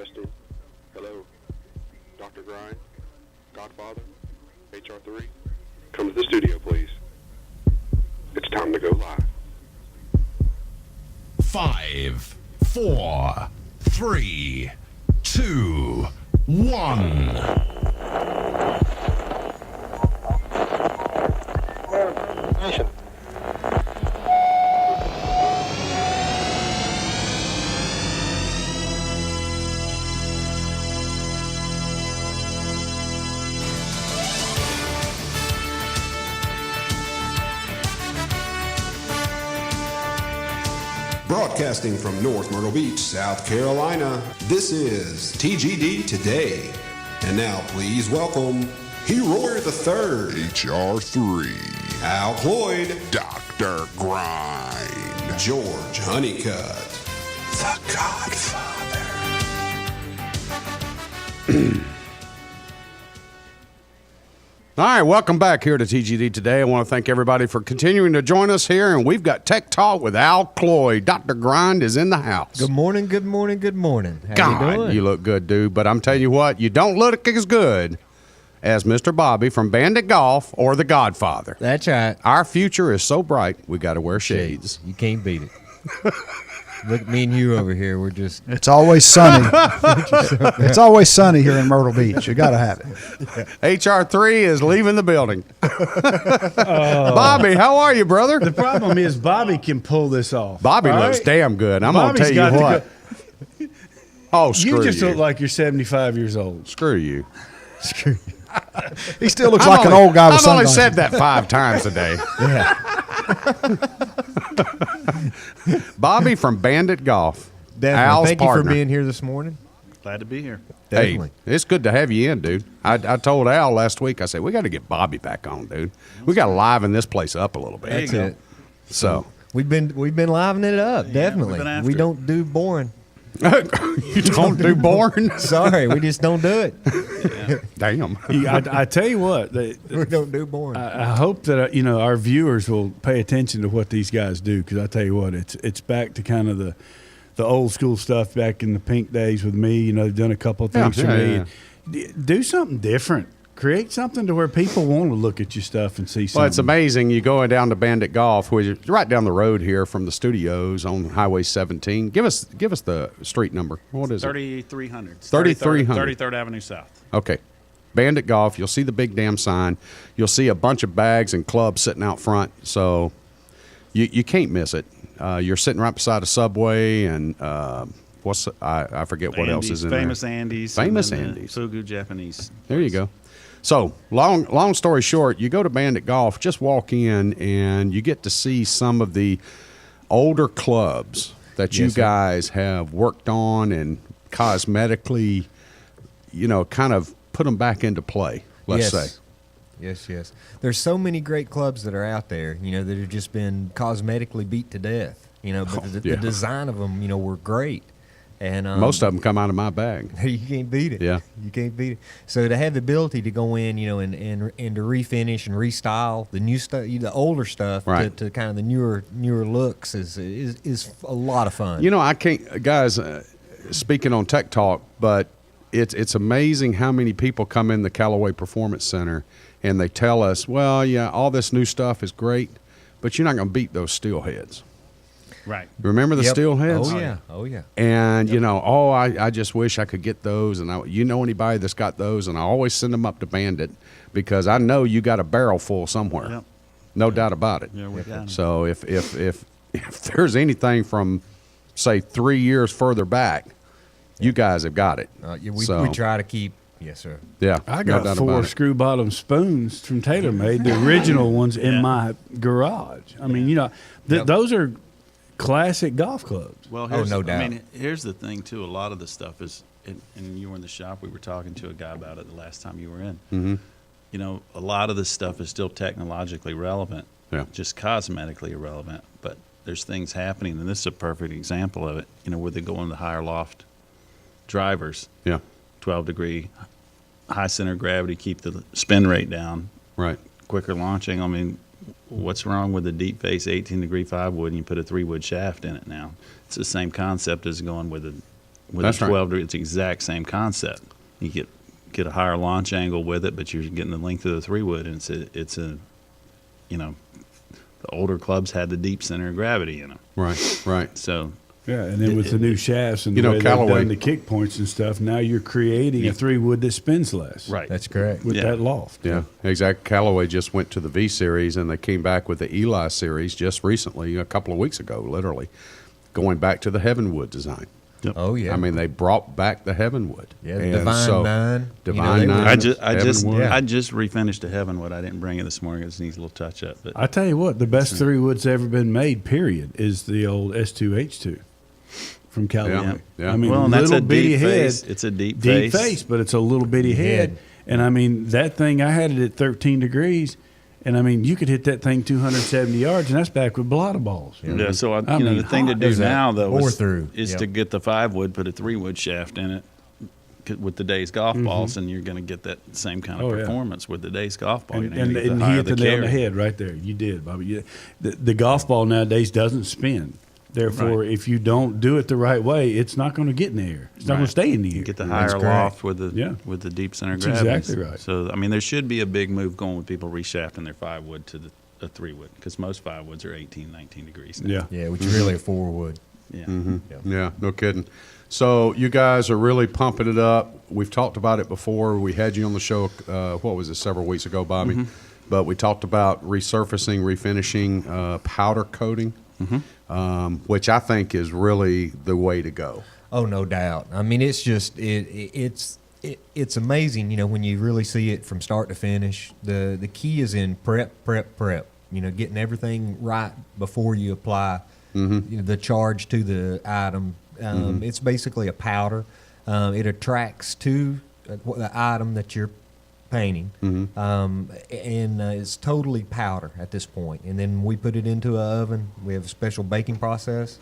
Testing. Hello. Dr. Grind. Godfather. HR3. Come to the studio, please. It's time to go live. 5, 4, 3, 2, 1. Broadcasting from North Myrtle Beach, South Carolina, this is TGD Today. And now please welcome Hero III, HR3, Al Cloyd, Dr. Grind, George Honeycutt, the Godfather. All right, welcome back here to TGD Today. I want to thank everybody for continuing to join us here, and we've got Tech Talk with Al Cloyd. Dr. Grind is in the house. Good morning, good morning, good morning. How God, you doing? You look good, dude, but I'm telling you what, you don't look as good as Mr. Bobby from Bandit Golf or The Godfather. That's right. Our future is so bright, we got to wear shades. You can't beat it. Look at me and you over here. We're just... It's always sunny. It's always sunny here in Myrtle Beach. You got to have it. HR3 is leaving the building. Bobby, how are you, brother? The problem is Bobby can pull this off. Bobby all looks right? damn good. I'm going to Bobby's tell you got what. Oh, screw You just you. look like you're 75 years old. Screw you. He still looks I've like only- an old guy with I've only sunglasses. said that 5 times a day. Bobby from Bandit Golf. Definitely. Al's Thank partner. you for being here this morning. Glad to be here. Definitely. Hey, it's good to have you in, dude. I told Al last week, I said, we got to get Bobby back on, dude. We got to liven this place up a little bit. That's it. So, We've been livening it up, we've definitely. been after We it. don't do boring. you don't do boring? Sorry, we just don't do it. Damn. I tell you what, We don't do boring. I hope that our viewers will pay attention to what these guys do, because I tell you what, it's back to kind of the old school stuff back in the Pink days with me. They've done a couple of things for me. Do something different. Create something to where people want to look at your stuff and see something. Well, it's amazing. You going down to Bandit Golf, which is right down the road here from the studios on Highway 17. Give us the street number. What is it? 3300. 3300. 33rd Avenue South. Okay. Bandit Golf. You'll see the big damn sign. You'll see a bunch of bags and clubs sitting out front. So you can't miss it. You're sitting right beside a Subway and I forget what else is in Famous there. Andy's. Famous and then Andy's. Fugu Japanese. There you go. So, long story short, you go to Bandit Golf, just walk in, and you get to see some of the older clubs that you Yes, sir. guys have worked on and cosmetically, kind of put them back into play, let's say. Yes. There's so many great clubs that are out there, that have just been cosmetically beat to death, but the yeah. design of them, were great. And Most of them come out of my bag. you can't beat it. Yeah. You can't beat it. So to have the ability to go in, and to refinish and restyle the new stuff, the older stuff, Right. to kind of the newer looks is a lot of fun. I can't, guys, speaking on Tech Talk, but it's amazing how many people come in the Callaway Performance Center and they tell us, well, yeah, all this new stuff is great, but you're not going to beat those steel heads. Right. Remember the Yep. steel heads? Oh yeah. And, I just wish I could get those. And anybody that's got those, and I always send them up to Bandit because I know you got a barrel full somewhere. Yep. No doubt about it. Yeah, we got 'em. So if there's anything from, say, 3 years further back, you guys have got it. We try to keep. Yes, sir. Yeah. I no got doubt 4 about it. screw bottom spoons from TaylorMade, the original ones in my garage. I mean, those are classic golf clubs. Well, no doubt. Here's the thing, too. A lot of the stuff is, and you were in the shop, we were talking to a guy about it the last time you were in. Mm-hmm. A lot of this stuff is still technologically relevant, Yeah. just cosmetically irrelevant. But there's things happening, and this is a perfect example of it, where they go in the higher loft drivers, Yeah. 12-degree, high center of gravity, keep the spin rate down, Right. quicker launching. I mean, what's wrong with the deep face 18-degree 5-wood and you put a 3-wood shaft in it now? It's the same concept as going with with That's a right. 12 degree. It's the exact same concept. You get a higher launch angle with it, but you're getting the length of the 3-wood, and it's a you know, the older clubs had the deep center of gravity in them. Right, right. So Yeah, and then with the new shafts and you the know, way Callaway- they've done the kick points and stuff, now you're creating a 3-wood that spins less. right, That's correct. With Yeah. that loft. Yeah, exactly. Callaway just went to the V series, and they came back with the Eli series just recently, a couple of weeks ago, literally, going back to the Heavenwood design. Oh yeah. I mean, they brought back the Heavenwood. yeah, the And Divine so- Nine. Divine they were- Nine. I just Heavenwood. I just refinished a Heavenwood. I didn't bring it this morning. It just needs a little touch up. But I tell you what, the best 3-wood's ever been made, period, is the old S2H2 from Callaway. Yeah. I mean, well, and that's little a bitty deep head. face. It's a deep Deep face. face, but it's a little bitty head. Head. And I mean, that thing, I had it at 13 degrees, and I mean, you could hit that thing 270 yards, and that's back with blotter balls. Yeah, so I you know, mean, the thing to hot. do There's that now though bore is, through. is Yep. to get the 5-wood, put a 3-wood shaft in it with the Days golf balls, and you're going to get that same kind of Oh, yeah. performance with the Days golf ball. And, You're gonna get and the he higher hit the nail on the carry. head right there. You did, Bobby. The golf ball nowadays doesn't spin. Therefore, Right. if you don't do it the right way, it's not going to get in the air. It's not going Right. to stay in the air. You get the That's higher correct. loft with the Yeah. with the deep center of That's gravity. exactly right. So I mean, there should be a big move going with people reshafting their 5-wood to a 3-wood, because most 5-woods are 18, 19 degrees now. Yeah. Yeah, which is really a 4-wood. Yeah. Yeah, no kidding. So you guys are really pumping it up. We've talked about it before. We had you on the show, what was it, several weeks ago, Bobby? But we talked about resurfacing, refinishing, powder coating, which I think is really the way to go. Oh, no doubt. I mean, it's just it's amazing, you know, when you really see it from start to finish. The key is in prep. You know, getting everything right before you apply you know, the charge to the item. It's basically a powder. It attracts to the item that you're painting, and it's totally powder at this point. And then we put it into an oven. We have a special baking process,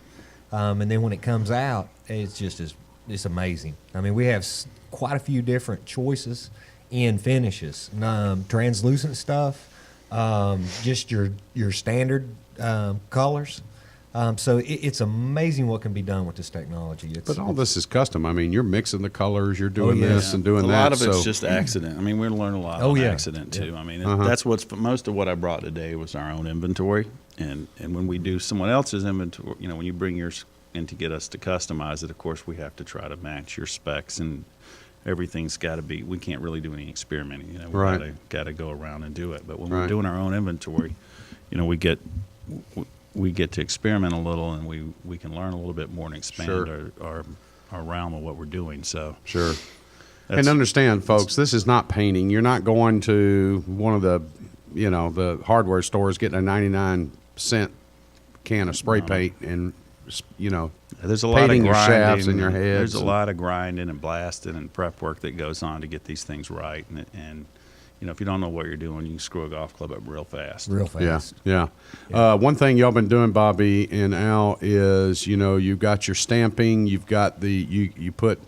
and then when it comes out, it's amazing. I mean, we have quite a few different choices in finishes, translucent stuff, just your standard colors. So it's amazing what can be done with this technology. But all this is custom. I mean, you're mixing the colors, you're doing yeah. this and doing a that. lot of it's so just accident. I mean, we're learning a lot Oh, on yeah. accident too. Yeah. I mean, that's what's most of what I brought today was our own inventory, and when we do someone else's inventory, you know, when you bring yours in to get us to customize it, of course we have to try to match your specs, and everything's got to be. We can't really do any experimenting. You know, we Right. got to go around and do it. But when Right. we're doing our own inventory, you know, we get to experiment a little, and we can learn a little bit more and expand Sure. our realm of what we're doing. So Sure. that's- And understand, folks, this is not painting. You're not going to one of the, you know, the hardware stores getting a 99-cent can of spray paint and, you know, There's a lot of painting your grinding. shafts in your heads. There's a and- lot of grinding and blasting and prep work that goes on to get these things right. And you know, if you don't know what you're doing, you can screw a golf club up real fast. real fast. Yeah. One thing y'all been doing, Bobby and Al, is, you know, you've got your stamping, you've got you put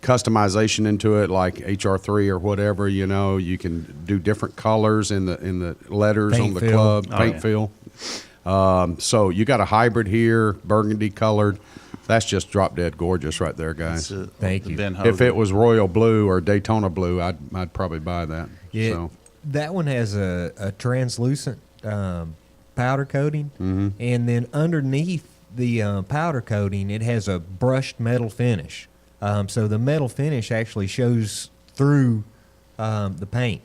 customization into it, like HR3 or whatever. You know, you can do different colors in the letters Paint on the fill. club, Oh, paint yeah. fill. So you got a hybrid here, burgundy colored. That's just drop dead gorgeous right there, guys. Thank the you. Ben If Hogan. it was royal blue or Daytona blue, I'd probably buy that. Yeah, So. that one has a translucent powder coating, and then underneath the powder coating, it has a brushed metal finish. So the metal finish actually shows through the paint.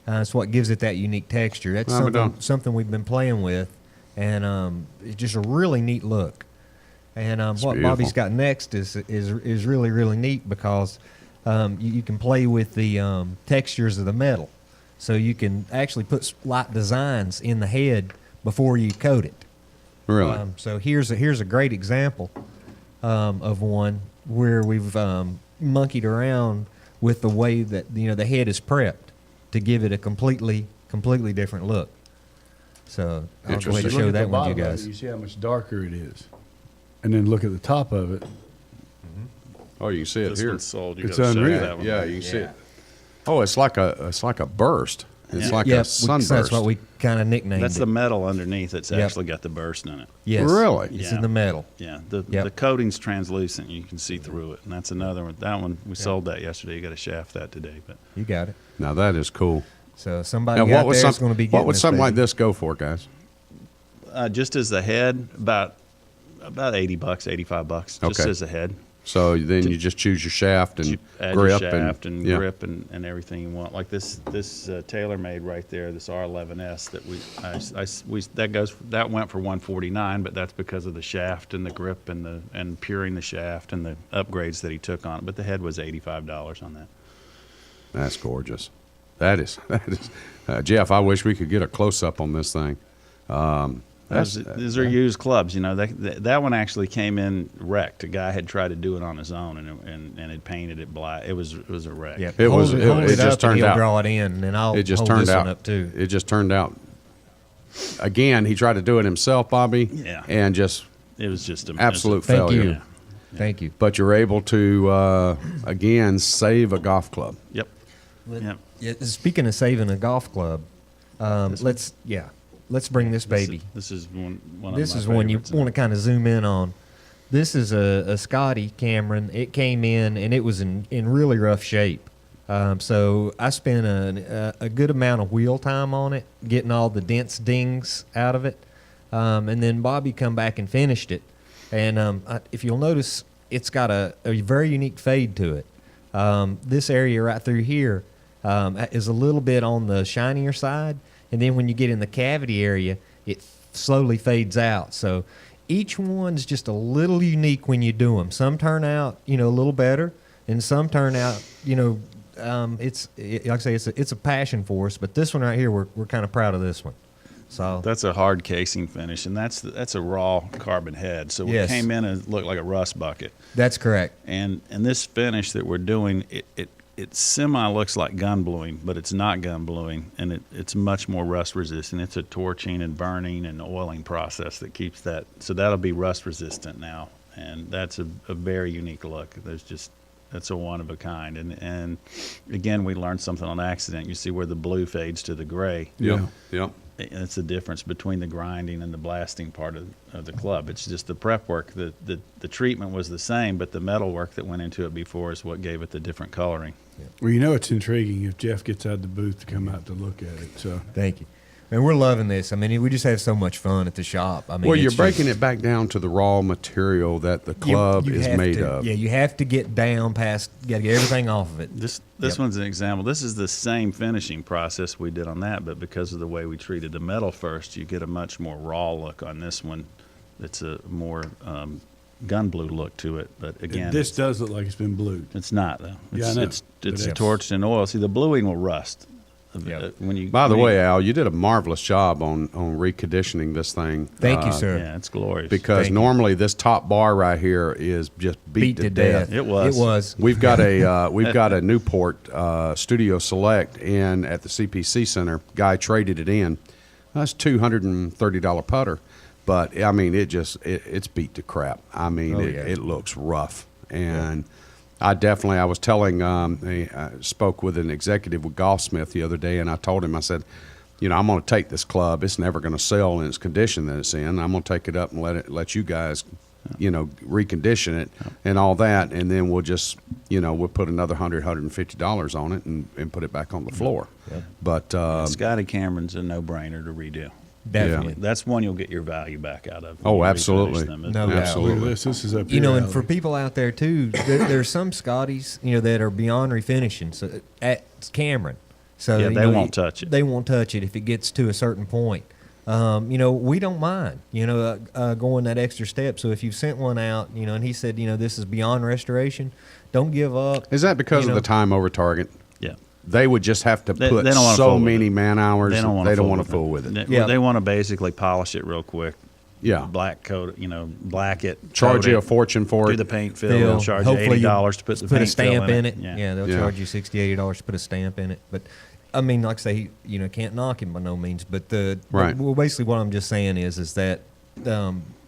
That's what gives it that unique texture. That's Well, we don't. something we've been playing with, and it's just a really neat look. And what beautiful. Bobby's got next is really, really neat, because you can play with the textures of the metal. So you can actually put light designs in the head before you coat it. Really? So here's a great example of one where we've monkeyed around with the way that, you know, the head is prepped to give it a completely different look. So I'll go ahead and Look show at the that one to bottom you of it, guys. You see how much darker it is, and then look at the top of it. Oh, you can see it this here. one's sold. You It's gotta show unreal. that one. Yeah, you can see it. Oh, it's like a burst. It's like Yep, a sunburst. that's what we kind of nicknamed That's it. the metal underneath that's Yep. actually got the burst in it. Yes. Really? It's Yeah. in the metal. Yeah, Yep. the coating's translucent. You can see through it, and that's another one. That one we sold that yesterday. You got to shaft that today, but You got it. Now that is cool. So somebody Now, out there is going to be getting what would this something like baby. this go for, guys? just as a head, about $80, $85, just Okay. as a head. So then you just choose your shaft and You add grip your shaft and yeah. grip and everything you want. Like this TaylorMade right there, this R11S that that went for $149, but that's because of the shaft and the grip and puring the shaft and the upgrades that he took on it. But the head was $85 on that. That's gorgeous. That is. Jeff, I wish we could get a close up on this thing. These are used clubs, you know. That one actually came in wrecked. A guy had tried to do it on his own and had painted it black. It was a wreck. Yeah, It was- hold it it just up and turned he'll out- draw it in, and I'll It just hold turned this out one up too. It just turned out. Again, he tried to do it himself, Bobby. Yeah. And just It was just an absolute Thank failure. you. Thank you. But you're able to again save a golf club. Yep. Yep. Yeah, speaking of saving a golf club, let's bring this baby. This is one of This my is one you favorites. want to kind of zoom in on. This is a Scotty Cameron. It came in and it was in really rough shape. So I spent a good amount of wheel time on it, getting all the dents, dings out of it. And then Bobby come back and finished it. And if you'll notice, it's got a very unique fade to it. This area right through here is a little bit on the shinier side. And then when you get in the cavity area, it slowly fades out. So each one's just a little unique when you do them. Some turn out, a little better, and some turn out, like I say, it's a passion for us. But this one right here, we're kind of proud of this one. So That's a hard casing finish, and that's a raw carbon head. So Yes. it came in and looked like a rust bucket. that's correct. And this finish that we're doing, it semi looks like gun bluing, but it's not gun bluing, and it's much more rust resistant. It's a torching and burning and oiling process that keeps that. So that'll be rust resistant now, and that's a very unique look. That's a one of a kind. And again, we learned something on accident. You see where the blue fades to the gray. Yeah. Yep. It's the difference between the grinding and the blasting part of the club. It's just the prep work. The treatment was the same, but the metal work that went into it before is what gave it the different coloring. Well, it's intriguing if Jeff gets out of the booth to come out to look at it. So Thank you. Man, we're loving this. I mean, we just have so much fun at the shop. I mean, Well, you're it's breaking just- it back down to the raw material that the club you is have made to- of. Yeah, you have to get down past. You got to get everything off of it. This Yep. one's an example. This is the same finishing process we did on that, but because of the way we treated the metal first, you get a much more raw look on this one. It's a more gun blue look to it. But again, this does look like it's been blued. it's not though. Yeah, I know. It's But it's- torched in oil. See, the bluing will rust. Yep. When you, By the when you- way, Al, you did a marvelous job on reconditioning this thing. Thank you, sir. yeah, it's glorious. Because Thank you. normally this top bar right here is just beat to death. It was. It was. We've got a Newport Studio Select in at the CPC Center. Guy traded it in. That's $230 putter, but I mean it's beat to crap. I mean Oh, yeah. it looks rough, and I was telling I spoke with an executive with Golfsmith the other day, and I told him, I said, I'm going to take this club. It's never going to sell in its condition that it's in. I'm going to take it up and let you guys, recondition it and all that, and then we'll just, we'll put another $150 on it and put it back on the floor. But Scotty Cameron's a no-brainer to redo. Definitely. That's one you'll get your value back out of. Oh, when you refinish absolutely. them. No Look doubt. at Absolutely. this is up You your know, and alley. for people out there too, there's some Scotties, that are beyond refinishing. So at Cameron, so Yeah, they won't touch it. They won't touch it if it gets to a certain point. We don't mind, going that extra step. So if you've sent one out, and he said, this is beyond restoration, don't give up. is that because of the time over target? Yeah. They would just have to They put don't wanna so fool with many it. man hours. They don't want to fool with it. Yeah. They want to basically polish it real quick. Yeah. Black coat, black it. Charge coat you it, a fortune for do it. the paint fill. Phil, They'll charge you hopefully $80 to put the put a paint fill stamp in it. Yeah. They'll Yeah. charge you $60, $80 to put a stamp in it. But I mean, like I say, can't knock him by no means. But Right. well, basically, what I'm just saying is that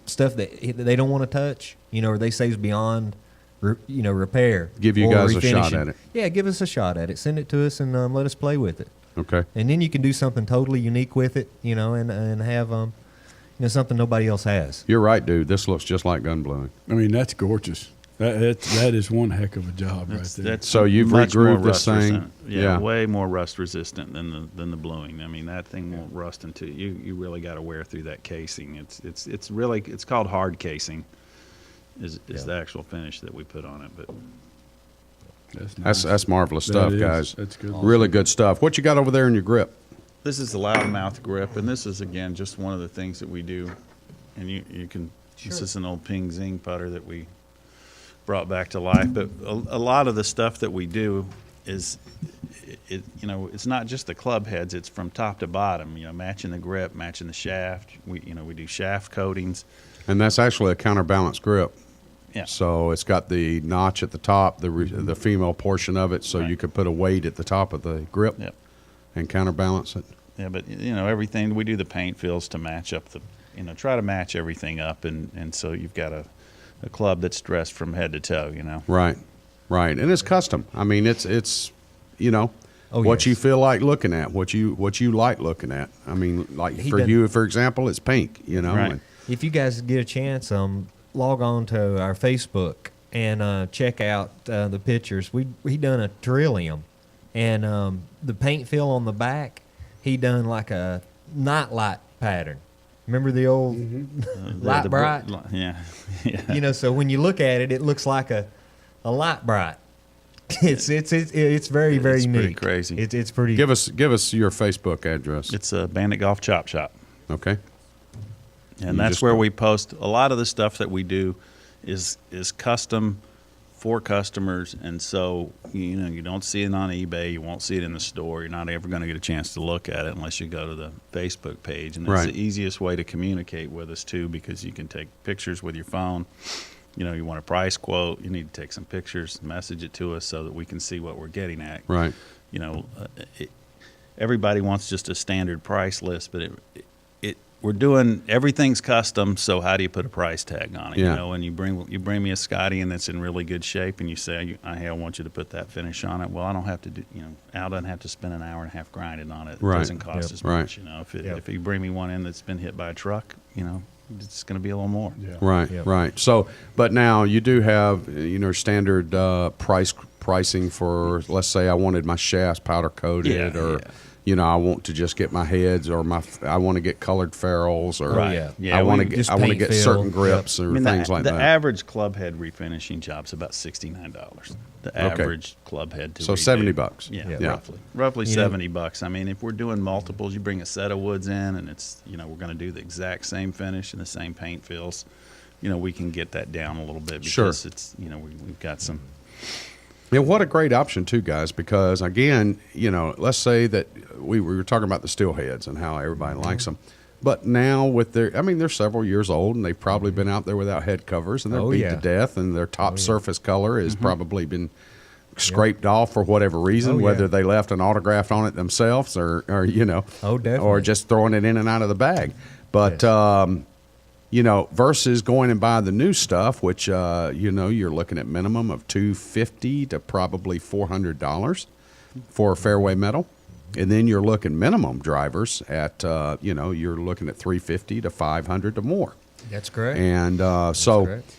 stuff that they don't want to touch, or they say is beyond, repair. Give you or guys a shot refinishing. at it. Yeah, give us a shot at it. Send it to us and let us play with it. Okay. And then you can do something totally unique with it, and have something nobody else has. You're right, dude. This looks just like gun bluing. I mean, that's gorgeous. That is one heck of a job right there. That's So you've much more regrooved this rust thing? resistant. Yeah. Yeah, way more rust resistant than the bluing. I mean, that thing won't rust until you really got to wear through that casing. It's really called hard casing. Is the actual finish that we put on it, but That's marvelous That stuff, is. guys. That's good. Really good stuff. What you got over there in your grip? this is the loudmouth grip, and this is again just one of the things that we do. And you can. This is an old Ping Zing putter that we brought back to life. But a lot of the stuff that we do is, it's not just the club heads. It's from top to bottom. Matching the grip, matching the shaft. We do shaft coatings. And that's actually a counterbalance grip. Yeah. So it's got the notch at the top, the female portion of it, so Right. you could put a weight at the top of the grip Yep. and counterbalance it. Yeah, but everything we do the paint fills to match up try to match everything up, and so you've got a club that's dressed from head to toe. Right, right, and it's custom. I mean, it's Oh, what yes. you feel like looking at, what you like looking at. I mean, like He for done- you, for example, it's pink. Right. and- If you guys get a chance, log on to our Facebook and check out the pictures. He done a Trillium, and the paint fill on the back, he done like a nightlight pattern. Remember the old light The bright? Yeah. Yeah. So when you look at it, it looks like a light bright. It's very, very It's neat. pretty crazy. It's pretty. Give us your Facebook address. It's a Bandit Golf Chop Shop. Okay. And You that's just where go- we post a lot of the stuff that we do is custom for customers, and so you don't see it on eBay, you won't see it in the store, you're not ever going to get a chance to look at it unless you go to the Facebook page, and that's Right. the easiest way to communicate with us too, because you can take pictures with your phone. You want a price quote, you need to take some pictures, message it to us so that we can see what we're getting at. Right. Everybody wants just a standard price list, but we're doing everything's custom. So how do you put a price tag on it? Yeah. And you bring me a Scotty and that's in really good shape, and you say, "Hey, I want you to put that finish on it." Well, I don't have to do. Al doesn't have to spend an hour and a half grinding on it. It Right. doesn't cost Yep. as Right. much. If you bring me one in that's been hit by a truck, it's going to be a little more. Yeah. Right, Yep. right. So, but now you do have standard pricing for. Let's say I wanted my shafts powder coated, Yeah, or yeah. I want to just get my heads, or I want to get colored ferrules, or Right. yeah. Yeah, I want to we- get Just I want to paint get fill. certain grips or things like the that. average club head refinishing job's about $69. The Okay. average club head to So redo. $70. Yeah, Yeah. roughly You know- $70. I mean, if we're doing multiples, you bring a set of woods in, and it's we're going to do the exact same finish and the same paint fills. We can get that down a little bit because Sure. it's we've got some. Yeah, what a great option too, guys. Because again, let's say that we were talking about the steel heads and how everybody likes them, but now with they're several years old and they've probably been out there without head covers and they're Oh, beat yeah. to death, and their top surface color has probably been scraped off for whatever reason, Oh, yeah. whether they left an autograph on it themselves or Oh, definitely. or just throwing it in and out of the bag. But versus going and buying the new stuff, which you're looking at minimum of $250 to probably $400 for a fairway metal, and then you're looking minimum drivers at you're looking at $350 to $500 to more, That's correct. and so. correct.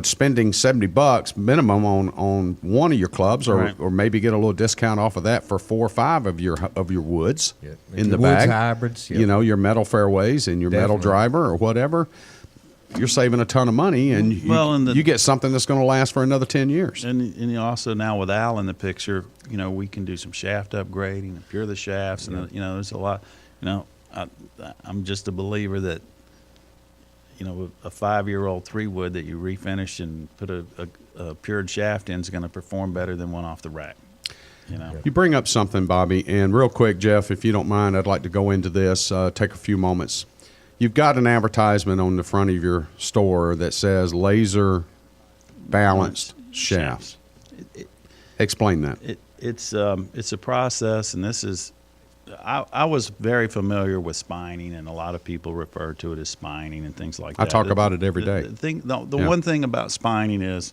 Spending $70 minimum on one of your clubs, or, Right. or maybe get a little discount off of that for 4 or 5 of your woods Yep. in the Woods bag. hybrids, yep. Your metal fairways and your metal Definitely. driver or whatever. You're saving a ton of money, and you get something that's going to last for another 10 years. And also now with Al in the picture, we can do some shaft upgrading, and pure the shafts, and there's a lot. I'm just a believer that a 5-year-old 3-wood that you refinish and put a pured shaft in is going to perform better than one off the rack. You bring up something, Bobby, and real quick, Jeff, if you don't mind, I'd like to go into this, take a few moments. You've got an advertisement on the front of your store that says laser balanced shafts. Explain that. It's a process, and this is. I was very familiar with spining, and a lot of people refer to it as spining and things like I that. talk about it every day. The Yeah. one thing about spining is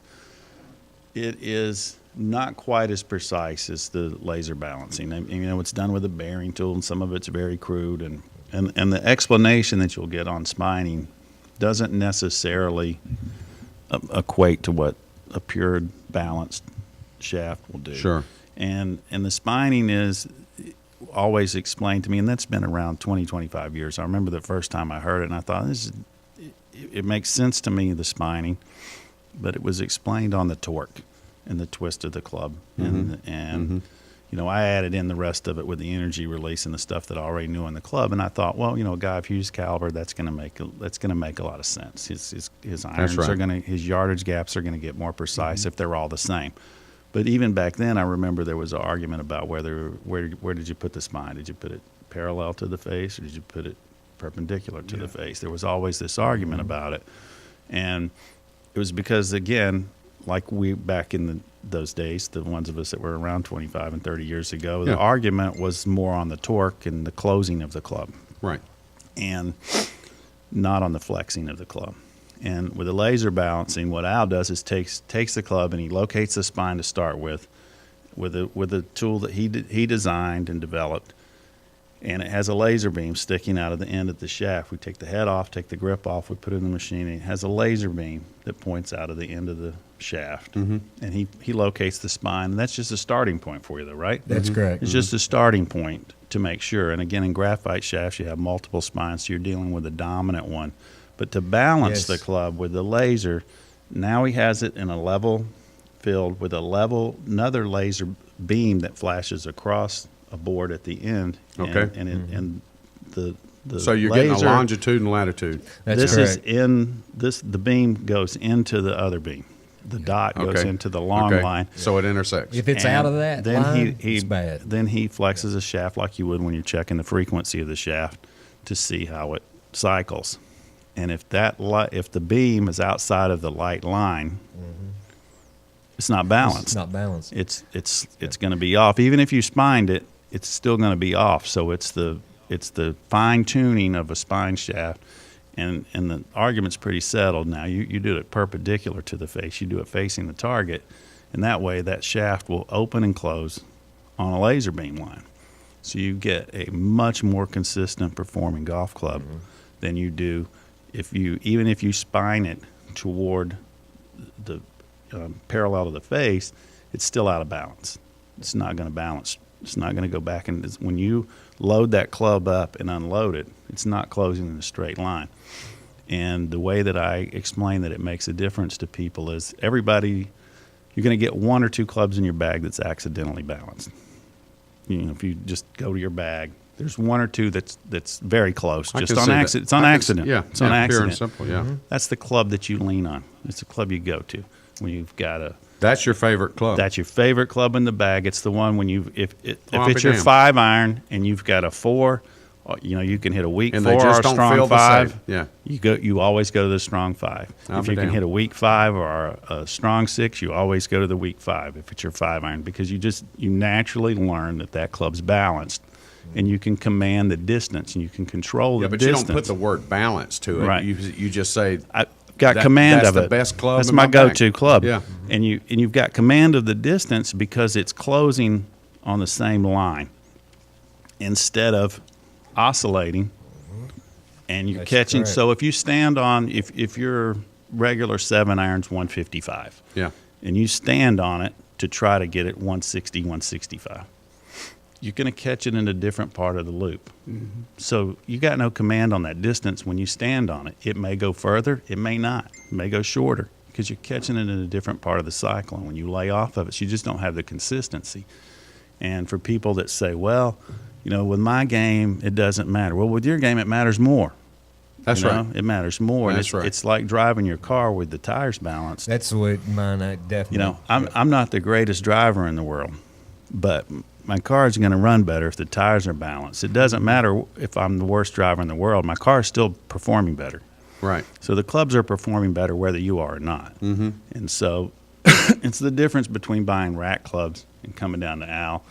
it is not quite as precise as the laser balancing. And, you know, it's done with a bearing tool, and some of it's very crude. And the explanation that you'll get on spining doesn't necessarily equate to what a pure balanced shaft will do. Sure. And the spining is always explained to me, and that's been around 20, 25 years. I remember the first time I heard it, and I thought, it makes sense to me, the spining, but it was explained on the torque and the twist of the club. And you know, I added in the rest of it with the energy release and the stuff that I already knew in the club. And I thought, well, you know, a guy of Hughes caliber, that's going to make a lot of sense. His irons right. are going to, his yardage gaps are going to get more precise if they're all the same. But even back then, I remember there was an argument about where did you put the spine? Did you put it parallel to the face, or did you put it perpendicular to the face? There was always this argument about it, and it was because, again, like we back in those days, the ones of us that were around 25 and 30 years ago, the argument was more on the torque and the closing of the club, Right. and not on the flexing of the club. And with the laser balancing, what Al does is takes the club and he locates the spine to start with a tool that he designed and developed, and it has a laser beam sticking out of the end of the shaft. We take the head off, take the grip off, we put it in the machine, and it has a laser beam that points out of the end of the shaft. And he locates the spine, and that's just a starting point for you, though, right? That's correct. It's just a starting point to make sure. And again, in graphite shafts, you have multiple spines, so you're dealing with a dominant one. But to balance the club with the laser, now he has it in a level field with another laser beam that flashes across a board at the end. Okay. And the So you're laser, getting a longitude and latitude. That's this correct. is the beam goes into the other beam. The dot goes Okay. into the long Okay. line. So it intersects. If it's And out of that then line, he it's bad. Then he flexes a shaft like you would when you're checking the frequency of the shaft to see how it cycles. And if the beam is outside of the light line, it's not balanced. It's not balanced. It's going to be off. Even if you spined it, it's still going to be off. So it's the fine tuning of a spine shaft. And the argument's pretty settled now. You do it perpendicular to the face. You do it facing the target, and that way that shaft will open and close on a laser beam line. So you get a much more consistent performing golf club than you do if you spine it toward the parallel to the face. It's still out of balance. It's not going to balance. It's not going to go back. And when you load that club up and unload it, it's not closing in a straight line. And the way that I explain that it makes a difference to people is you're going to get one or two clubs in your bag that's accidentally balanced. You know, if you just go to your bag, there's one or two that's very close, just on accident. It's on accident. It's on pure accident. and simple. Yeah. That's the club that you lean on. It's the club you go to when you've got That's your favorite club. That's your favorite club in the bag. It's the one when if I'll it's be your damned. 5-iron and you've got a 4, you know, you can hit a weak And 4 they or just a don't strong feel the 5. same. Yeah. You always go to the strong 5. I'll If be you can damned. hit a weak 5 or a strong 6, you always go to the weak 5 if it's your 5-iron, because you naturally learn that club's balanced. And you can command the distance, and you can control the But distance. you don't put the word balance to it. Right. You just say I got command that's of the it. best club That's in my my bag. go-to club. Yeah. And you've got command of the distance because it's closing on the same line instead of oscillating. And you're That's catching. correct. So if you stand on, if your regular 7-iron's 155, Yeah. and you stand on it to try to get it 160, 165. You're going to catch it in a different part of the loop. So you got no command on that distance when you stand on it. It may go further, it may not. It may go shorter because you're catching it in a different part of the cycle. And when you lay off of it, you just don't have the consistency. And for people that say, well, you know, with my game, it doesn't matter. Well, with your game, it matters more. That's You know, right. It matters more. And That's it's, right. It's like driving your car with the tires balanced. That's what mine. I definitely. You know, I'm not the greatest driver in the world, but my car is going to run better if the tires are balanced. It doesn't matter if I'm the worst driver in the world. My car is still performing better. Right. So the clubs are performing better whether you are or not. Mm-hmm. And so it's the difference between buying rack clubs and coming down to Al.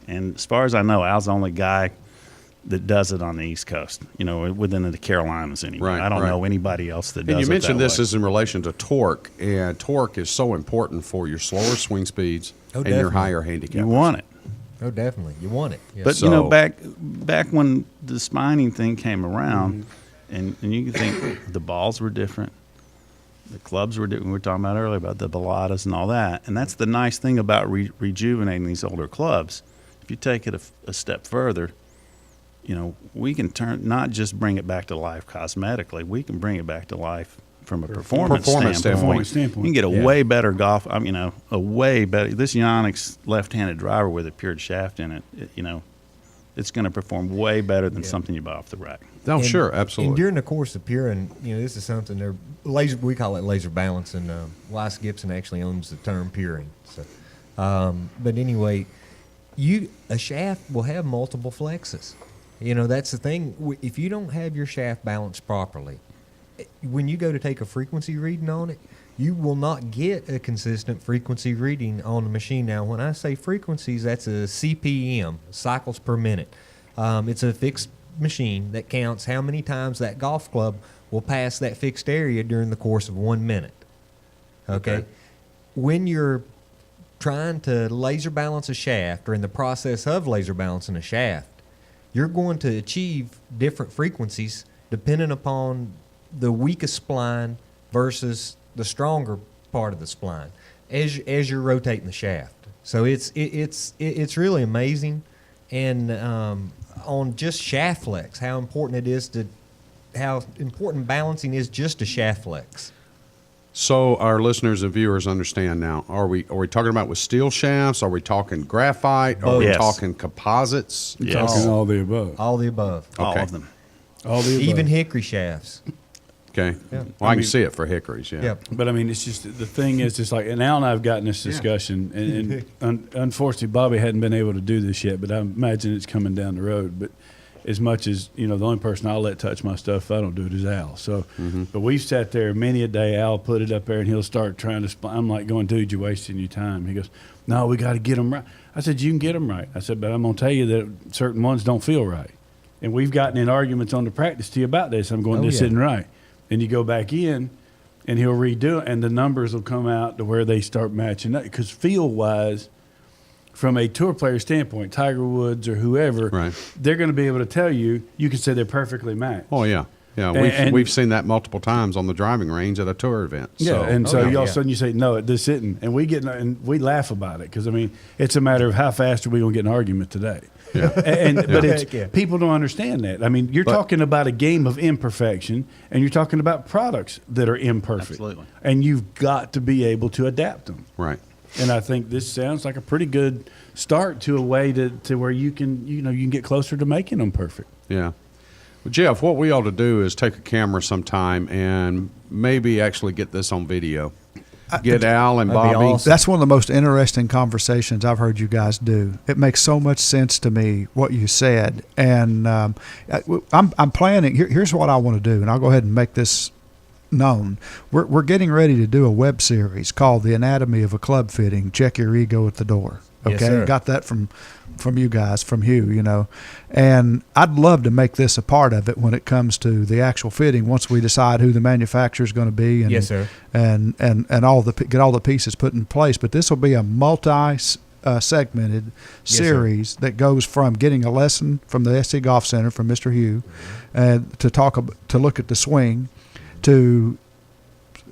And as far as I know, Al's the only guy that does it on the East Coast, within the Carolinas anyway. Right, I don't right. know anybody else that does it. And you mentioned that this way. is in relation to torque, and torque is so important for your slower swing speeds and your definitely. higher handicap. You want it. Oh, definitely. You want it. Yeah. But So- back when the spining thing came around, and you can think the balls were different, the clubs were different. We were talking about earlier about the baladas and all that, and that's the nice thing about rejuvenating these older clubs. If you take it a step further, we can not just bring it back to life cosmetically. We can bring it back to life from a performance standpoint. You can get a way better golf. A way better. This Yonex left-handed driver with a pured shaft in it, it's going to perform way better than something you buy off the rack. Oh, And- sure, absolutely. And during the course of puring, this is something laser. We call it laser balancing. Weiss Gibson actually owns the term puring. So, but anyway, a shaft will have multiple flexes. That's the thing. If you don't have your shaft balanced properly, when you go to take a frequency reading on it, you will not get a consistent frequency reading on the machine. Now, when I say frequencies, that's a CPM, cycles per minute. It's a fixed machine that counts how many times that golf club will pass that fixed area during the course of 1 minute. Okay? When you're trying to laser balance a shaft, or in the process of laser balancing a shaft, you're going to achieve different frequencies depending upon the weakest spline versus the stronger part of the spline as you're rotating the shaft. So it's really amazing, and on just shaft flex, how important balancing is just to shaft flex. So our listeners and viewers understand now. Are we talking about with steel shafts? Are we talking graphite? Are we Yes. talking composites? Talking all the above. All the above. All Okay. of them. All the above. Even hickory shafts. Okay. Yeah. Well, I can see it for hickories. Yeah. Yep. But I mean, it's just the thing is, it's like, and Al and I have gotten this discussion, and unfortunately, Bobby hadn't been able to do this yet, but I imagine it's coming down the road. But as much as the only person I'll let touch my stuff if I don't do it is Al. So, but we've sat there many a day. Al put it up there, and he'll start trying to. I'm like going, dude, you're wasting your time. He goes, no, we got to get them right. I said, you can get them right. I said, but I'm gonna tell you that certain ones don't feel right, and we've gotten in arguments on the practice tee about this. I'm going, this isn't right. And you go back in, and he'll redo it, and the numbers will come out to where they start matching up. Because feel-wise, from a tour player standpoint, Tiger Woods or whoever, Right. they're going to be able to tell you. You can say they're perfectly matched. Oh yeah. Yeah. And- We've seen that multiple times on the driving range at a tour event. Yeah, So, and so yeah. all of a sudden you say, no, this isn't. And we laugh about it because, I mean, it's a matter of how fast are we going to get an argument today. Yeah. But Heck yeah. people don't understand that. I mean, you're talking about a game of imperfection, and you're talking about products that are imperfect. Absolutely. And you've got to be able to adapt them. Right. And I think this sounds like a pretty good start to a way to where you can get closer to making them perfect. Yeah. Well, Jeff, what we ought to do is take a camera sometime and maybe actually get this on video. Get Al and That'd be Bobby. awesome. That's one of the most interesting conversations I've heard you guys do. It makes so much sense to me what you said, and I'm planning. Here's what I want to do, and I'll go ahead and make this known. We're getting ready to do a web series called "The Anatomy of a Club Fitting." Check your ego at the door. Okay, Yes, sir. got that from you guys, from Hugh, and I'd love to make this a part of it when it comes to the actual fitting. Once we decide who the manufacturer is going to be, and Yes, sir. and get all the pieces put in place. But this will be a segmented series that goes from getting a lesson from the SC Golf Center from Mr. Hugh, and to look at the swing, to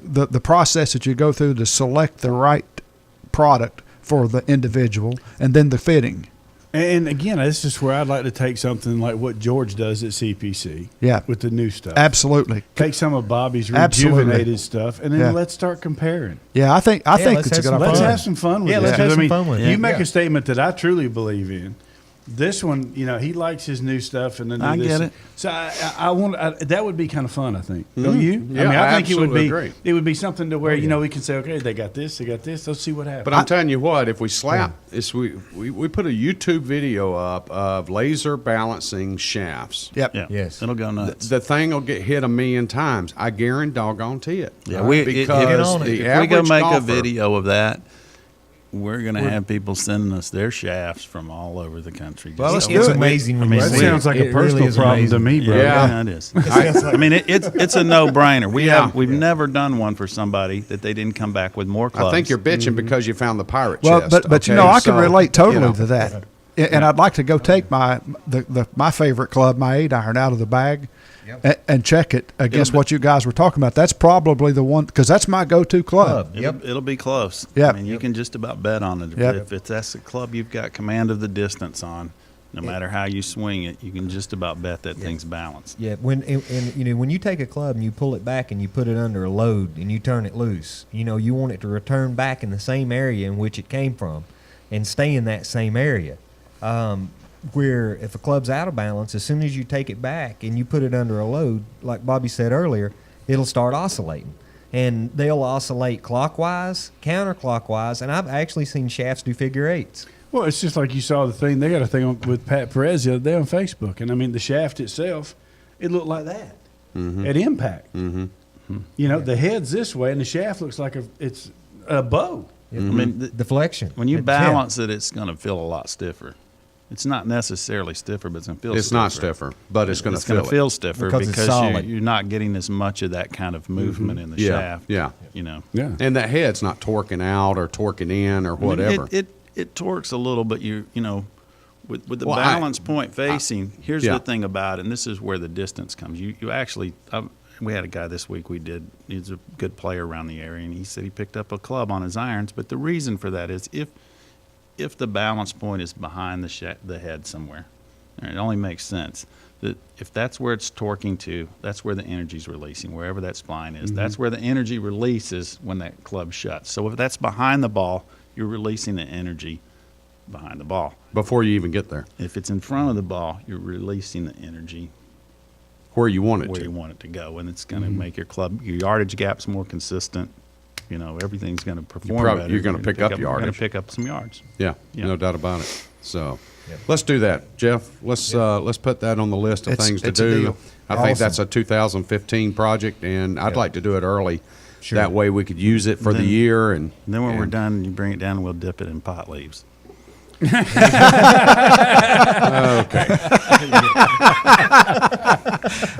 the process that you go through to select the right product for the individual, and then the fitting. And again, this is where I'd like to take something like what George does at CPC. Yeah. With the new stuff. Absolutely. Take some of Bobby's Absolutely. rejuvenated stuff, and then Yeah. let's start comparing. Yeah, I think let's it's a have good some Let's idea. have some fun with Yeah, it. let's have 'Cause, some fun with it. You make Yeah. a statement that I truly believe in. This one, he likes his new stuff, and then I get it. So I want that would be kind of fun. I think. Don't you? Yeah, I mean, I think it would absolutely be. agree. It would be something to where we can say, okay, they got this. Let's see what happens. But I'm telling you what, if we slap, we put a YouTube video up of laser balancing shafts. Yep. Yeah. Yes. It'll go nuts. The thing will get hit 1,000,000 times. I guarantee it. Yeah, Right? if because on it. the if we go average make golfer, a video of that, we're going to have people sending us their shafts from all over the country. Well, let's So- do It's it. amazing when you That see sounds it. like It a personal really is problem to amazing. me, bro. Yeah, it is. I mean, it's a no-brainer. We've never done one for somebody that they didn't come back with more clubs. I think you're bitching because you found the pirate Well, chest. but you okay? know, I can So, relate totally you know. to that. And I'd like to go take my favorite club, my 8-iron, out of the bag and check it against what you guys were talking about. That's probably the one, because that's my go-to club. It'll be close. Yep. I mean, you can just about bet on it. Yep. If that's a club you've got command of the distance on, no matter how you swing it, you can just about bet that thing's balanced. Yeah, when when you take a club and you pull it back and you put it under a load and you turn it loose, you want it to return back in the same area in which it came from, and stay in that same area. Where if a club's out of balance, as soon as you take it back and you put it under a load, like Bobby said earlier, it'll start oscillating. And they'll oscillate clockwise, counterclockwise, and I've actually seen shafts do figure eights. Well, it's just like you saw the thing. They got a thing with Pat Perez the other day on Facebook, and I mean the shaft itself, it looked like that at impact. The head's this way, and the shaft looks like it's a bow. I mean, Deflection. when you Yeah. balance it, it's going to feel a lot stiffer. It's not necessarily stiffer, but it's going to feel It's not stiffer, but it's going to feel it. feel stiffer Because it's because solid. you're not getting as much of that kind of movement in the Yeah, shaft. yeah. Yeah. And that head's not torquing out or torquing in or I mean, whatever. it torques a little, but with the Well, balance point facing. Here's yeah. the thing about it, and this is where the distance comes. You actually, we had a guy this week. He's a good player around the area, and he said he picked up a club on his irons. But the reason for that is if the balance point is behind the head somewhere, it only makes sense that if that's where it's torquing to, that's where the energy's releasing, wherever that spline is. That's where the energy releases when that club shuts. So if that's behind the ball, you're releasing the energy behind the ball. Before you even get there, If it's in front of the ball, you're releasing the energy where you want it where to. you want it to go, and it's going to make your yardage gaps more consistent. Everything's going to perform better. you're gonna pick up You're going yardage. to pick up some yards. Yeah, Yeah. no doubt about it. So let's do that, Jeff. Let's put that on the list of things to It's a do. deal. I think Awesome. that's a 2015 project, and I'd like to do it early. Sure. That way we could use it for the Then- year. And And then when we're and- done, you bring it down, and we'll dip it in pot leaves.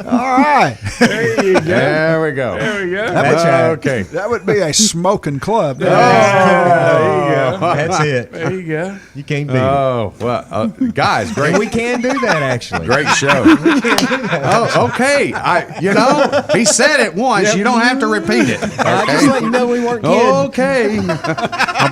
All right. There we go. There we go. That's right. Okay. That would be a smoking club. That's it. There you go. You can't beat it. Oh well, guys, great. And we can do that, actually. Great show. Oh, okay. He said it once. You don't have to repeat it. I just let you know we weren't kidding. Okay.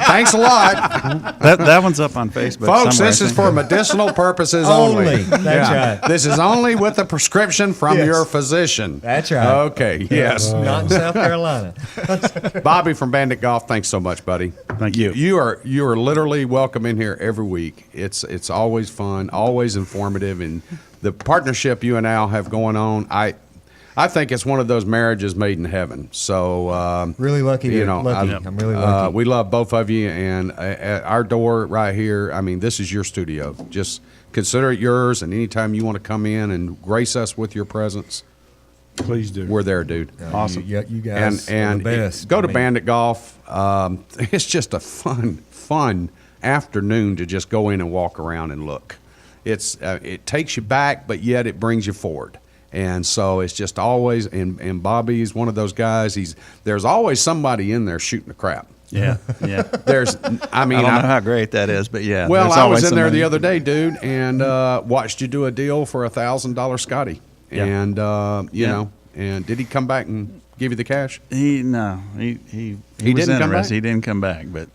Thanks a lot, That one's up on Facebook. folks. somewhere, This I is think. for medicinal purposes only. Only. That's right. This is only with a prescription from Yes. your physician. That's right. Okay. Yes. Not in South Carolina. Bobby from Bandit Golf. Thanks so much, buddy. Thank you. You are literally welcome in here every week. It's always fun, always informative, and the partnership you and Al have going on. I think it's one of those marriages made in heaven. So Really lucky. Lucky. I'm really lucky. we love both of you, and at our door right here. I mean, this is your studio. Just consider it yours, and anytime you want to come in and grace us with your presence, Please do. we're there, dude. Awesome. You guys and are the best. go to I mean, Bandit Golf. It's just a fun afternoon to just go in and walk around and look. It takes you back, but yet it brings you forward. And so it's just always, and Bobby's one of those guys. There's always somebody in there shooting the crap. Yeah. I mean, I don't know how great that is, but yeah. well, there's I always was in there somebody- the other day, dude, and watched you do a deal for $1,000 Scotty. Yeah. And you Yeah. know, and did he come back and give you the cash? He was didn't come back? interested. He didn't come back, but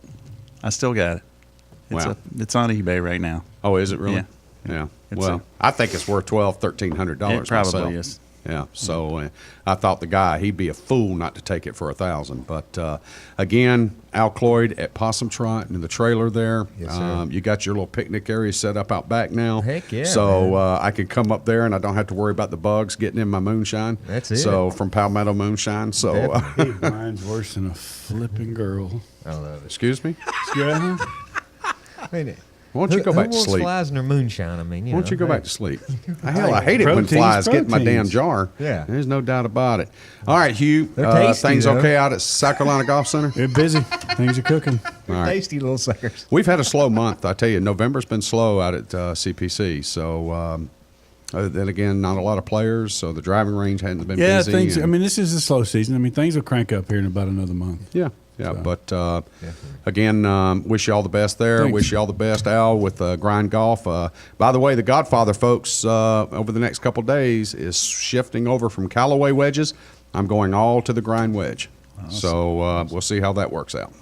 I still got it. Wow. It's on eBay right now. Oh, is it really? Yeah. Yeah. It's Well, I think it's worth $1,200-$1,300. It probably myself. is. Yeah. So I thought the guy, he'd be a fool not to take it for $1,000. But again, Al Cloyd at Possum Trot in the trailer there. Yes, sir. You got your little picnic area set up out back now. Heck yeah, So man. I can come up there and I don't have to worry about the bugs getting in my moonshine. That's it. So from Palmetto Moonshine. So Mine's worse than a flipping girl. I love it. excuse me. Yeah. I mean, Why don't you go back to who wants sleep? flies in their moonshine? I mean, Why don't you go hey. back to sleep? Hell, I hate it when Protein's flies get in my damn proteins. jar. Yeah. There's no doubt about it. All right, Hugh. They're tasty, things though. okay out at South Carolina Golf Center? They're busy. Things are cooking. All right. Tasty little suckers. We've had a slow month. I tell you, November's been slow out at CPC. So, then again, not a lot of players. So the driving range hasn't been Yeah, busy. things. and- I mean, this is a slow season. I mean, things will crank up here in about another month. Yeah, yeah. So. But again, wish you all the best there. Thanks. Wish you all the best, Al, with Grind Golf. By the way, the Godfather folks over the next couple of days is shifting over from Callaway wedges. I'm going all to the Grind wedge. So we'll see how that works out.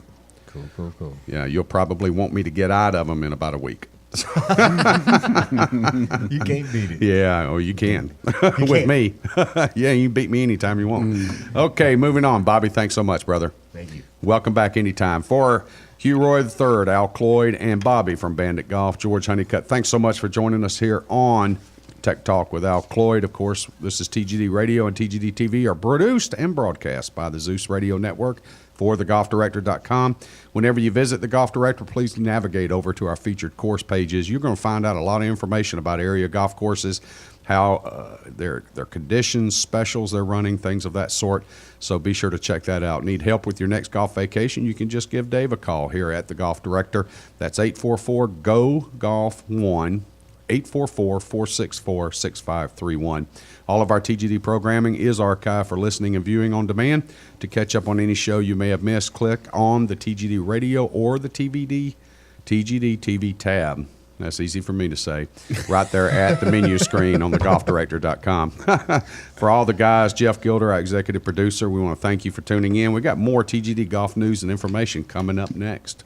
Cool. Yeah, you'll probably want me to get out of them in about a week. You can't beat it. Yeah, or you can with me. Yeah, you can beat me anytime you want. Okay, moving on. Bobby, thanks so much, brother. Thank you. Welcome back anytime. For Hugh Roy III, Al Cloyd, and Bobby from Bandit Golf, George Honeycutt, thanks so much for joining us here on Tech Talk with Al Cloyd. Of course, this is TGD Radio and TGD TV are produced and broadcast by the Zeus Radio Network for thegolfdirector.com. Whenever you visit the Golf Director, please navigate over to our featured course pages. You're going to find out a lot of information about area golf courses, how their conditions, specials they're running, things of that sort. So be sure to check that out. Need help with your next golf vacation? You can just give Dave a call here at the Golf Director. That's 844-GO-GOLF-1. 844-464-6531. All of our TGD programming is archived for listening and viewing on demand. To catch up on any show you may have missed, click on the TGD Radio or the TGD TV tab. That's easy for me to say. Right there at the menu screen on thegolfdirector.com. For all the guys, Jeff Gilder, our executive producer, we want to thank you for tuning in. We got more TGD golf news and information coming up next.